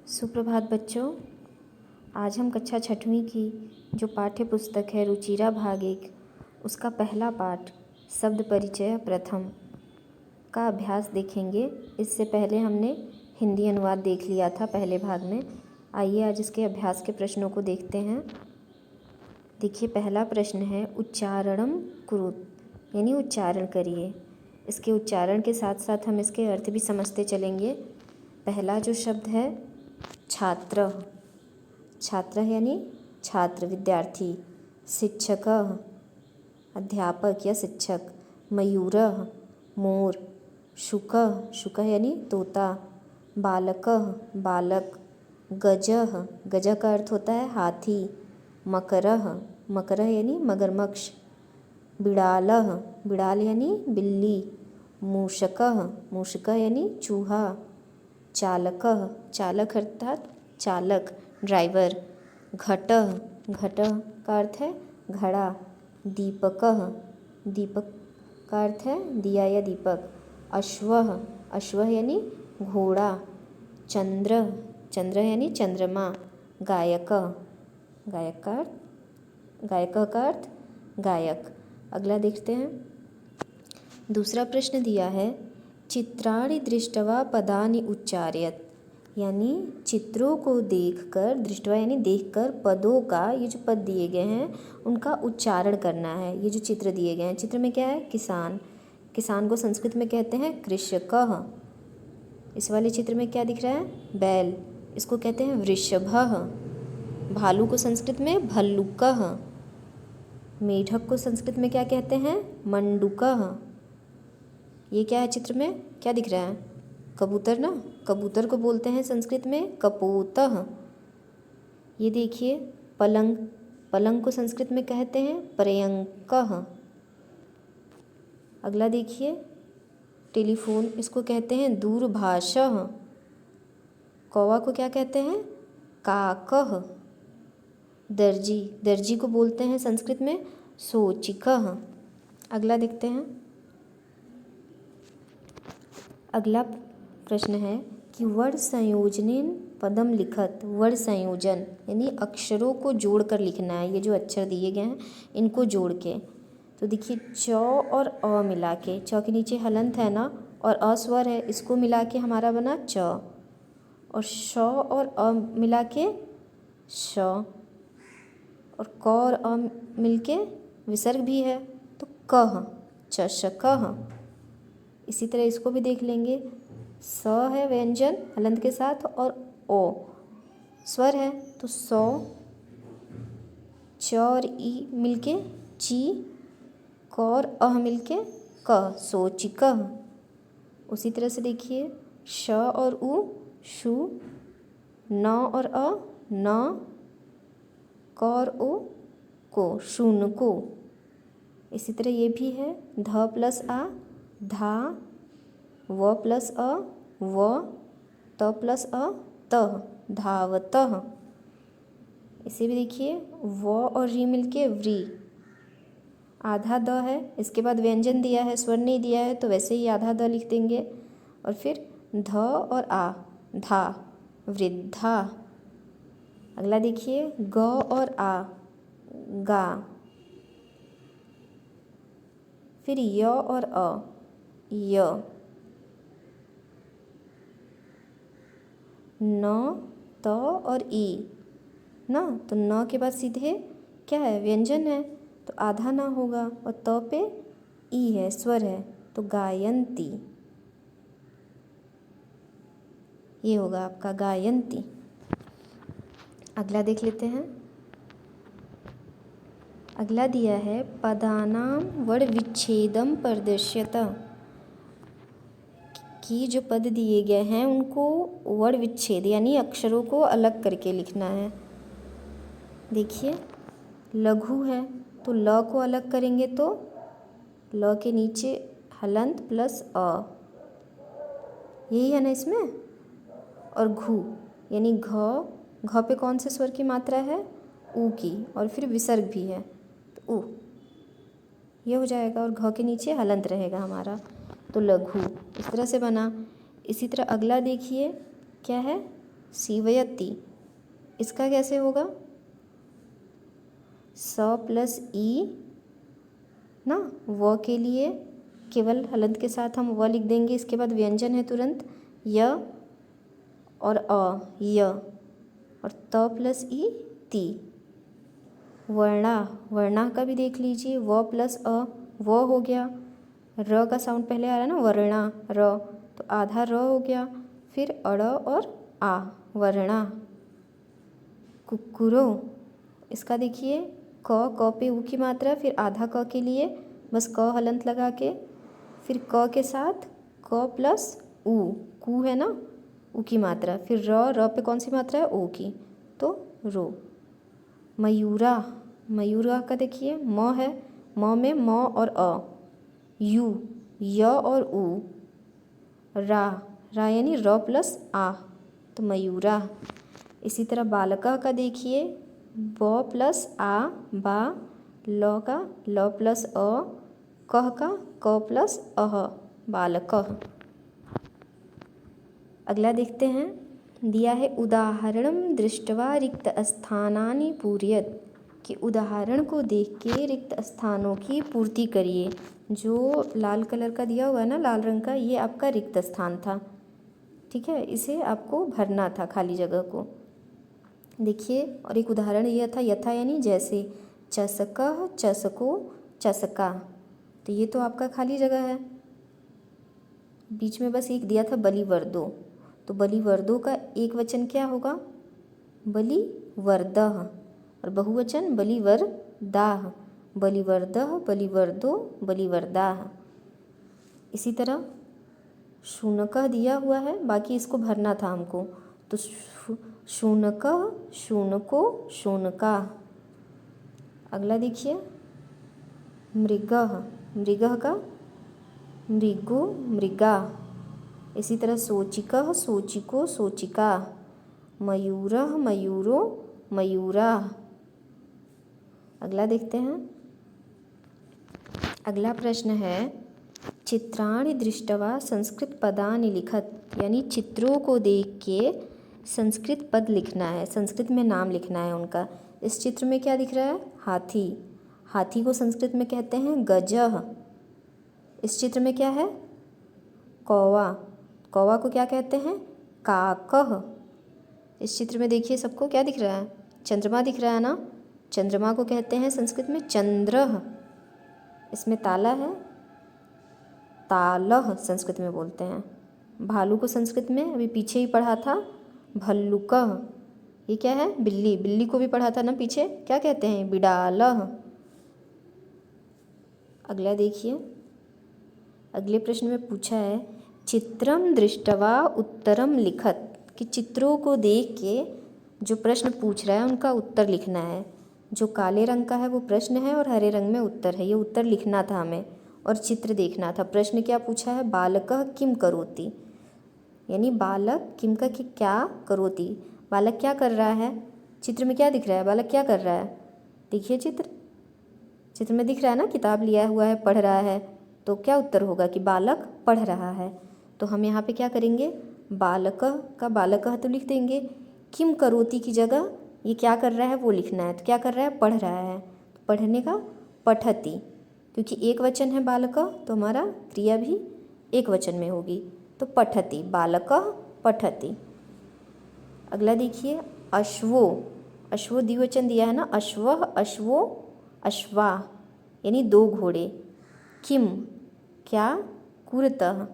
सुप्रभात बच्चों। आज हम कक्षा छठवीं की जो पाठ्य पुस्तक है रुचिरा भाग 1 उसका पहला पाठ शब्द परिचय प्रथम का अभ्यास देखेंगे। इससे पहले हमने हिंदी अनुवाद देख लिया था पहले भाग में। आइए आज इसके अभ्यास के प्रश्नों को देखते हैं। देखिए, पहला प्रश्न है उच्चारणम कुरुत, यानी उच्चारण करिए। इसके उच्चारण के साथ साथ हम इसके अर्थ भी समझते चलेंगे। पहला जो शब्द है छात्र, छात्र यानी छात्र विद्यार्थी। शिक्षक अध्यापक या शिक्षक। मयूर मोर। शुक, शुक यानी तोता। बालक बालक। गज, गज का अर्थ होता है हाथी। मकर, मकर यानी मगरमच्छ। बिड़ाल, बिड़ाल यानी बिल्ली। मूषक, मूषक यानी चूहा। चालक, चालक अर्थात चालक ड्राइवर। घट, घट का अर्थ है घड़ा। दीपक, दीपक का अर्थ है दिया या दीपक। अश्व, अश्व यानी घोड़ा। चंद्र, चंद्र यानी चंद्रमा। गायक, गायक का अर्थ, गायक का अर्थ गायक। अगला देखते हैं। दूसरा प्रश्न दिया है चित्राणि दृष्ट्वा पदानि उच्चारयत, यानी चित्रों को देखकर, दृष्ट्वा यानी देखकर पदों का, ये जो पद दिए गए हैं उनका उच्चारण करना है। ये जो चित्र दिए गए हैं, चित्र में क्या है किसान, किसान को संस्कृत में कहते हैं कृषकः। इस वाले चित्र में क्या दिख रहा है बैल, इसको कहते हैं वृषभः। भालू को संस्कृत में भल्लुकः। मेढक को संस्कृत में क्या कहते हैं मंडूकः। ये क्या है चित्र में, क्या दिख रहा है कबूतर ना, कबूतर को बोलते हैं संस्कृत में कपोतः। ये देखिए पलंग, पलंग को संस्कृत में कहते हैं पर्यंकः। अगला देखिए टेलीफोन, इसको कहते हैं दूरभाषः। कौवा को क्या कहते हैं काकः। दर्जी, दर्जी को बोलते हैं संस्कृत में सोचिकः। अगला देखते हैं। अगला प्रश्न है कि वर्ण संयोजनेन पदम लिखत। वर्ण संयोजन यानी अक्षरों को जोड़कर लिखना है। ये जो अक्षर दिए गए हैं इनको जोड़ के, तो देखिए च और अ मिला के, च के नीचे हलंत है ना और अ स्वर है, इसको मिला के हमारा बना च। और श और अ मिला के श, और क और अ मिलके विसर्ग भी है तो कह, चषकः। इसी तरह इसको भी देख लेंगे। स है व्यंजन हलंत के साथ और ओ स्वर है तो सौ। च और ई मिलके ची, क और अह मिलके क, सोचिकः। उसी तरह से देखिए श और उ शु, न और अ न, क और ओ को, शुनको। इसी तरह ये भी है ध प्लस आ धा, व प्लस अ व, त प्लस अ तः, धावतः। इसे भी देखिए व और री मिलके व्री। आधा द है, इसके बाद व्यंजन दिया है, स्वर नहीं दिया है, तो वैसे ही आधा द लिख देंगे। और फिर ध और आ धा, वृद्धा। अगला देखिए ग और आ गा। फिर य और अ य। न, त और ई ना, तो न के बाद सीधे क्या है व्यंजन है तो आधा ना होगा, और त पे ई है स्वर है तो गायंती। ये होगा आपका गायंती। अगला देख लेते हैं। अगला दिया है पदानाम वर्ण विच्छेदम प्रदर्श्यत, कि जो पद दिए गए हैं उनको वर्ण विच्छेद यानी अक्षरों को अलग करके लिखना है। देखिए लघु है तो ल को अलग करेंगे तो ल के नीचे हलंत प्लस अ, यही है ना इसमें। और घु यानी घ, घ पे कौन से स्वर की मात्रा है ऊ की, और फिर विसर्ग भी है तो ऊ, ये हो जाएगा। और घ के नीचे हलंत रहेगा हमारा, तो लघु इस तरह से बना। इसी तरह अगला देखिए क्या है सीवयति, इसका कैसे होगा? स प्लस ई ना, व के लिए केवल हलंत के साथ हम व लिख देंगे। इसके बाद व्यंजन है तुरंत य और अ, य, और त प्लस ई ती। वर्णा, वर्णा का भी देख लीजिए, व प्लस अ, व हो गया। र का साउंड पहले आ रहा है ना, वर्णा, र, तो आधा र हो गया। फिर अड़ और आ, वर्णा। कुक्कुरो, इसका देखिए क पे ऊ की मात्रा, फिर आधा क के लिए बस क हलंत लगा के, फिर क के साथ क प्लस ऊ, कू है ना, ऊ की मात्रा, फिर र पे कौन सी मात्रा है? ओ की, तो रो। मयूरा, मयूरा का देखिए म है, म में म और अ, यू, य और ऊ, रा, रा यानी र प्लस आ, तो मयूरा। इसी तरह बालका का देखिए ब प्लस आ, बा, ल का ल प्लस अ, कह का क प्लस अह, बालकः। अगला देखते हैं, दिया है उदाहरणं दृष्ट्वा रिक्त स्थानानि पूरयत, कि उदाहरण को देख के रिक्त स्थानों की पूर्ति करिए। जो लाल कलर का दिया हुआ है ना, लाल रंग का, ये आपका रिक्त स्थान था, ठीक है, इसे आपको भरना था खाली जगह को। देखिए, और एक उदाहरण यह था यथा यानी जैसे, चषकः चषको चषका, तो ये तो आपका खाली जगह है। बीच में बस एक दिया था बलिवर्दो, तो बलिवर्दो का एक वचन क्या होगा? बलिवर्दः, और बहुवचन बलिवर्दाः, बलिवर्दः, बलिवर्दो, बलिवर्दाः। इसी तरह शुनकः दिया हुआ है, बाकी इसको भरना था हमको, तो शुनकः, शुनको, शुनका। अगला देखिए मृगः, मृगः का मृगो, मृगा। इसी तरह सोचिकः, सोचिको, सोचिका। मयूरः, मयूरो, मयूरा। अगला देखते हैं, अगला प्रश्न है चित्राणि दृष्ट्वा संस्कृत पदानि लिखत, यानी चित्रों को देख के संस्कृत पद लिखना है, संस्कृत में नाम लिखना है उनका। इस चित्र में क्या दिख रहा है? हाथी, हाथी को संस्कृत में कहते हैं गजः। इस चित्र में क्या है? कौवा, कौवा को क्या कहते हैं? काकः। इस चित्र में देखिए सबको क्या दिख रहा है? चंद्रमा दिख रहा है ना, चंद्रमा को कहते हैं संस्कृत में चंद्रः। इसमें ताला है, तालः संस्कृत में बोलते हैं। भालू को संस्कृत में अभी पीछे ही पढ़ा था भल्लुकः। ये क्या है? बिल्ली, बिल्ली को भी पढ़ा था ना पीछे, क्या कहते हैं? बिडालः। अगला देखिए, अगले प्रश्न में पूछा है चित्रम दृष्ट्वा उत्तरम लिखत, कि चित्रों को देख के जो प्रश्न पूछ रहा है उनका उत्तर लिखना है। जो काले रंग का है वो प्रश्न है और हरे रंग में उत्तर है, ये उत्तर लिखना था हमें और चित्र देखना था। प्रश्न क्या पूछा है? बालकः किम करोति, यानी बालक किम का कि क्या करोति, बालक क्या कर रहा है। चित्र में क्या दिख रहा है? बालक क्या कर रहा है? देखिए चित्र में दिख रहा है ना, किताब लिया हुआ है, पढ़ रहा है, तो क्या उत्तर होगा कि बालक पढ़ रहा है। तो हम यहाँ पे क्या करेंगे? बालकः का बालकः तो लिख देंगे, किम करोति की जगह ये क्या कर रहा है वो लिखना है। तो क्या कर रहा है? पढ़ रहा है, तो पढ़ने का पठति, क्योंकि एक वचन है बालकः तो हमारा क्रिया भी एक वचन में होगी, तो पठति, बालकः पठति। अगला देखिए अश्वो, अश्वो द्विवचन दिया है ना, अश्वः, अश्वो, अश्वा, यानी दो घोड़े। किम क्या, कुरतः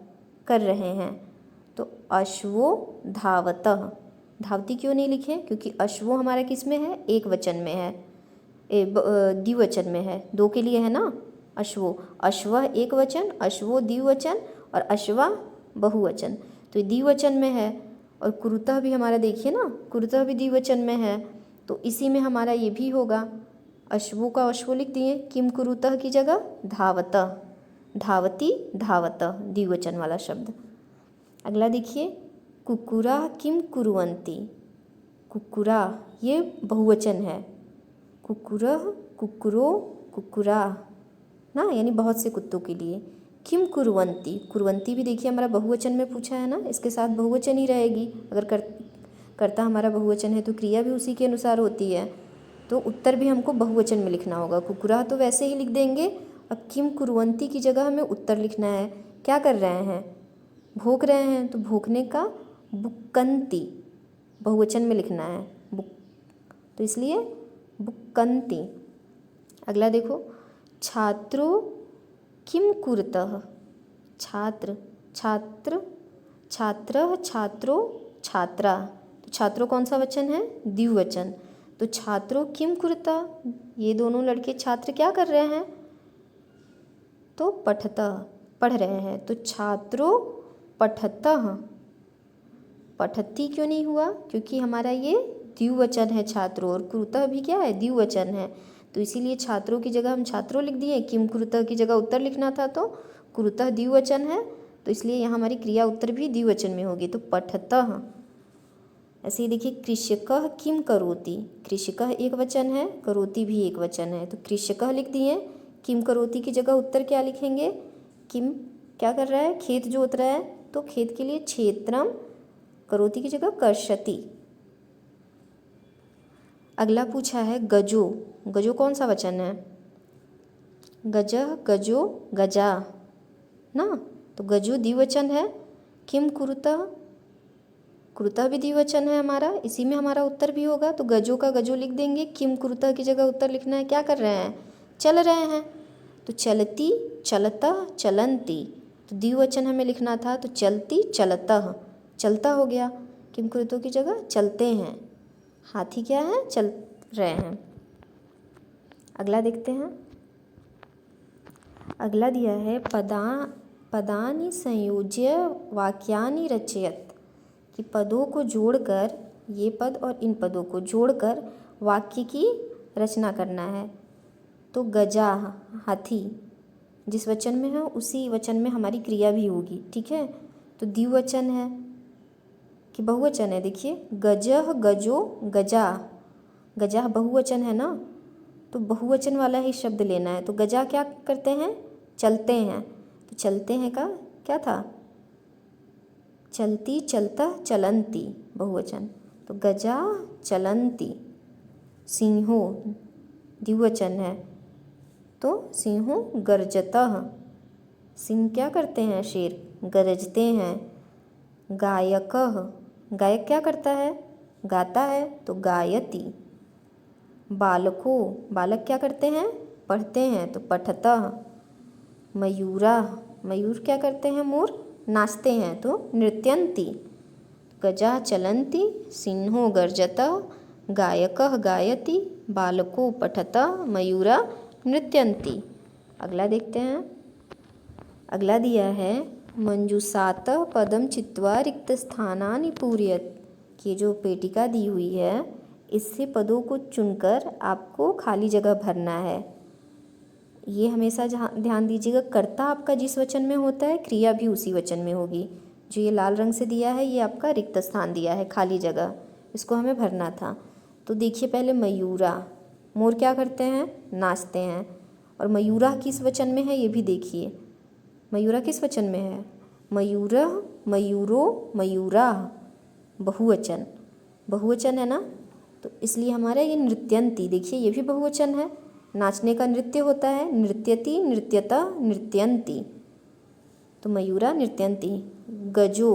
कर रहे हैं, तो अश्वो धावतः। धावती क्यों नहीं लिखे? क्योंकि अश्वो हमारा किस में है? एक वचन में है, द्विवचन में है, दो के लिए है ना अश्वो। अश्वः एक वचन, अश्वो द्विवचन और अश्वा बहुवचन, तो द्विवचन में है। और कुरुतः भी हमारा देखिए ना, कुरुतः भी द्विवचन में है, तो इसी में हमारा ये भी होगा। अश्वो का अश्वो लिख दिए, किम कुरुतः की जगह धावतः, धावती, धावतः द्विवचन वाला शब्द। अगला देखिए कुक्कुरा किम कुर्वन्ति, कुक्कुरा ये बहुवचन है, कुक्कुरः, कुक्कुरो, कुक्कुरा ना, यानी बहुत से कुत्तों के लिए। किम कुर्वन्ति, कुर्वन्ति भी देखिए हमारा बहुवचन में पूछा है ना, इसके साथ बहुवचन ही रहेगी। अगर कर्ता हमारा बहुवचन है तो क्रिया भी उसी के अनुसार होती है, तो उत्तर भी हमको बहुवचन में लिखना होगा। कुकुरा तो वैसे ही लिख देंगे। अब किम कुर्वन्ति की जगह हमें उत्तर लिखना है। क्या कर रहे हैं? भोंक रहे हैं, तो भोंकने का बुक्कन्ति बहुवचन में लिखना है। बुक, तो इसलिए बुक्कन्ति। अगला देखो, छात्रो किम कुरुतः। छात्र, छात्र, छात्रः, छात्रो, छात्रा। तो छात्रो कौन सा वचन है? द्विवचन। तो छात्रो किम कुरुतः, ये दोनों लड़के छात्र क्या कर रहे हैं? तो पठतः, पढ़ रहे हैं। तो छात्रो पठतः। पठती क्यों नहीं हुआ? क्योंकि हमारा ये द्विवचन है छात्रों, और कुरुतः भी क्या है? द्विवचन है। तो इसीलिए छात्रों की जगह हम छात्रों लिख दिए। किम कुरुतः की जगह उत्तर लिखना था, तो कुरुतः द्विवचन है, तो इसलिए यहाँ हमारी क्रिया उत्तर भी द्विवचन में होगी, तो पठतः। ऐसे ही देखिए, कृषकः किम करोति। कृषकः एक वचन है, करोति भी एक वचन है, तो कृषकः लिख दिए। किम करोति की जगह उत्तर क्या लिखेंगे? किम क्या कर रहा है? खेत जोत रहा है, तो खेत के लिए क्षेत्रम, करोति की जगह कर्षति। अगला पूछा है गजो। गजो कौन सा वचन है? गजः, गजो, गजा ना, तो गजो द्विवचन है। किम कुरुतः, कुरुतः भी द्विवचन है हमारा, इसी में हमारा उत्तर भी होगा, तो गजो का गजो लिख देंगे। किम कुरुतः की जगह उत्तर लिखना है। क्या कर रहे हैं? चल रहे हैं, तो चलती, चलतः, चलंती। तो द्विवचन हमें लिखना था, तो चलती, चलतः, चलता हो गया। किम कुरुतः की जगह चलते हैं। हाथी क्या है? चल रहे हैं। अगला देखते हैं। अगला दिया है पदानि संयोज्य वाक्यानि रचयत, कि पदों को जोड़कर, ये पद और इन पदों को जोड़कर वाक्य की रचना करना है। तो गजा, हाथी, जिस वचन में है उसी वचन में हमारी क्रिया भी होगी, ठीक है। तो द्विवचन है कि बहुवचन है? देखिए, गजः, गजो, गजा। गजा बहुवचन है ना, तो बहुवचन वाला ही शब्द लेना है। तो गजा क्या करते हैं? चलते हैं। तो चलते हैं का क्या था? चलती, चलता, चलंती, बहुवचन। तो गजा चलंती। सिंहो द्विवचन है, तो सिंहो गर्जतः। सिंह क्या करते हैं? शेर, गरजते हैं। गायकः, गायक क्या करता है? गाता है, तो गायति। बालको, बालक क्या करते हैं? पढ़ते हैं, तो पठतः। मयूरा, मयूर क्या करते हैं? मोर नाचते हैं, तो नृत्यन्ति। गजा चलन्ति, सिंहो गर्जतः, गायकः गायति, बालको पठतः, मयूरा नृत्यन्ति। अगला देखते हैं। अगला दिया है मंजूषातः पदम चित्वा रिक्त स्थानानि पूरयत, कि जो पेटिका दी हुई है इससे पदों को चुनकर आपको खाली जगह भरना है। ये हमेशा ध्यान दीजिएगा, कर्ता आपका जिस वचन में होता है क्रिया भी उसी वचन में होगी। जो ये लाल रंग से दिया है ये आपका रिक्त स्थान दिया है, खाली जगह, इसको हमें भरना था। तो देखिए पहले मयूरा, मोर क्या करते हैं? नाचते हैं। और मयूरा किस वचन में है ये भी देखिए, मयूरा किस वचन में है? मयूरः, मयूरो, मयूराः, बहुवचन, बहुवचन है ना, तो इसलिए हमारा ये नृत्यन्ति, देखिए ये भी बहुवचन है। नाचने का नृत्य होता है, नृत्यति, नृत्यता, नृत्यन्ति, तो मयूरा नृत्यन्ति। गजो,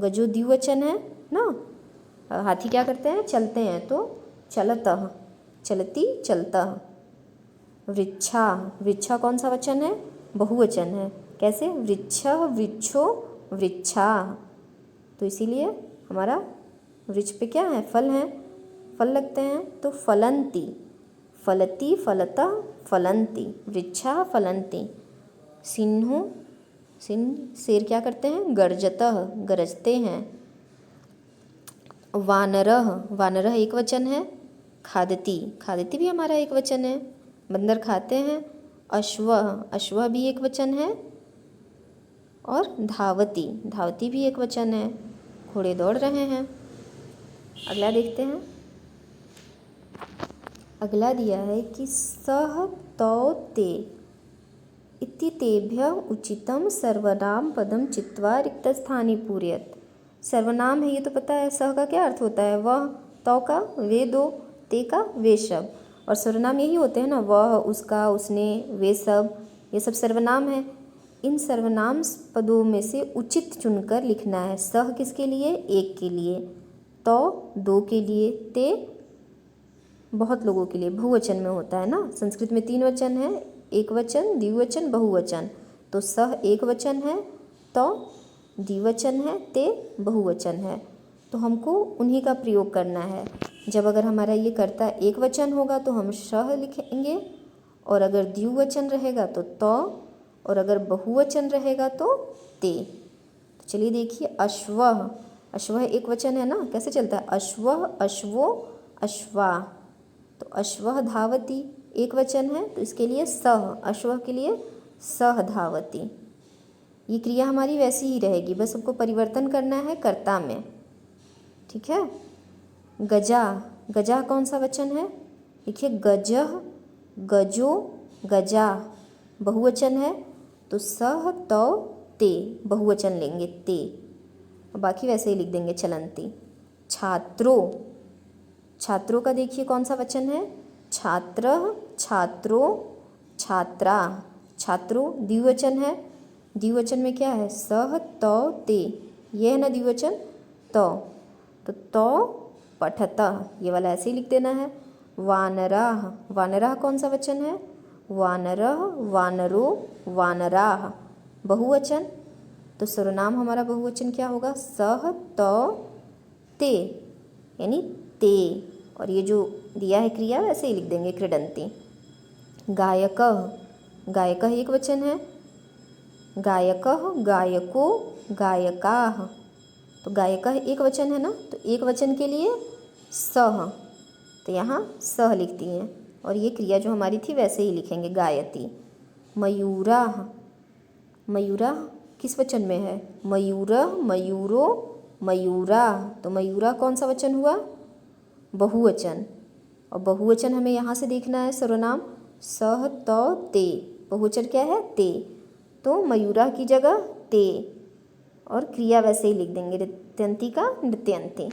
गजो द्विवचन है ना, हाथी क्या करते हैं? चलते हैं, तो चलतः, चलती, चलतः। वृक्षा, वृक्षा कौन सा वचन है? बहुवचन है। कैसे? वृक्षः, वृक्षो, वृक्षा, तो इसीलिए हमारा वृक्ष पे क्या है? फल है, फल लगते हैं, तो फलंती, फलती, फलतः, फलंती, वृक्षा फलंती। सिंहो, शेर क्या करते हैं? गर्जतः, गरजते हैं। वानरः, वानरः एक वचन है। खादती, खादती भी हमारा एक वचन है, बंदर खाते हैं। अश्वः, अश्वः भी एक वचन है। और धावती, धावती भी एक वचन है, घोड़े दौड़ रहे हैं। अगला देखते हैं। अगला दिया है कि सह तौ ते इति तेभ्यः उचितं सर्वनाम पदम चित्वा रिक्तस्थानि पूरयत। सर्वनाम है, ये तो पता है। सह का क्या अर्थ होता है? वह, तौ का वे दो, ते का वे सब। और सर्वनाम यही होते हैं ना, वह, उसका, उसने, वे सब, ये सब सर्वनाम है। इन सर्वनाम पदों में से उचित चुनकर लिखना है। सह किसके लिए? एक के लिए, तौ दो के लिए, ते बहुत लोगों के लिए, बहुवचन में होता है ना। संस्कृत में 3 वचन है, एक वचन, द्विवचन, बहुवचन। तो सह एक वचन है, तौ द्विवचन है, ते बहुवचन है। तो हमको उन्हीं का प्रयोग करना है। जब अगर हमारा ये कर्ता एक वचन होगा तो हम सह लिखेंगे, और अगर द्विवचन रहेगा तो तौ, और अगर बहुवचन रहेगा तो ते। तो चलिए देखिए, अश्वः, अश्वः एक वचन है ना, कैसे चलता है? अश्वः, अश्वो, अश्वा। तो अश्वः धावति एक वचन है, तो इसके लिए सह, अश्वः के लिए सह धावति। ये क्रिया हमारी वैसी ही रहेगी, बस हमको परिवर्तन करना है कर्ता में, ठीक है। गजा, गजा कौन सा वचन है? देखिए, गजः, गजो, गजा बहुवचन है, तो सह, तौ, ते बहुवचन लेंगे, ते। बाकी वैसे ही लिख देंगे चलंती। छात्रो, छात्रों का देखिए कौन सा वचन है? छात्रः, छात्रो, छात्रा। छात्रो द्विवचन है, द्विवचन में क्या है? सह, तौ, ते, ये है ना द्विवचन, तौ। तो तौ पठतः, ये वाला ऐसे ही लिख देना है। वानराः, वानराः कौन सा वचन है? वानरः, वानरो, वानराः बहुवचन। तो सर्वनाम हमारा बहुवचन क्या होगा? सह, तौ, ते, यानी ते। और ये जो दिया है क्रिया वैसे ही लिख देंगे, क्रीडन्ति। गायकः, गायकः एक वचन है, गायकः, गायको, गायकाः। तो गायकः एक वचन है ना, तो एक वचन के लिए सह, तो यहाँ सह लिख दिए। और ये क्रिया जो हमारी थी वैसे ही लिखेंगे, गायति। मयूराः, मयूराः किस वचन में है? मयूरः, मयूरो, मयूराः। तो मयूरा कौन सा वचन हुआ? बहुवचन। और बहुवचन हमें यहाँ से देखना है, सर्वनाम सह, तौ, ते, बहुवचन क्या है? ते। तो मयूरा की जगह ते, और क्रिया वैसे ही लिख देंगे, नृत्यन्ति का नृत्यन्ति।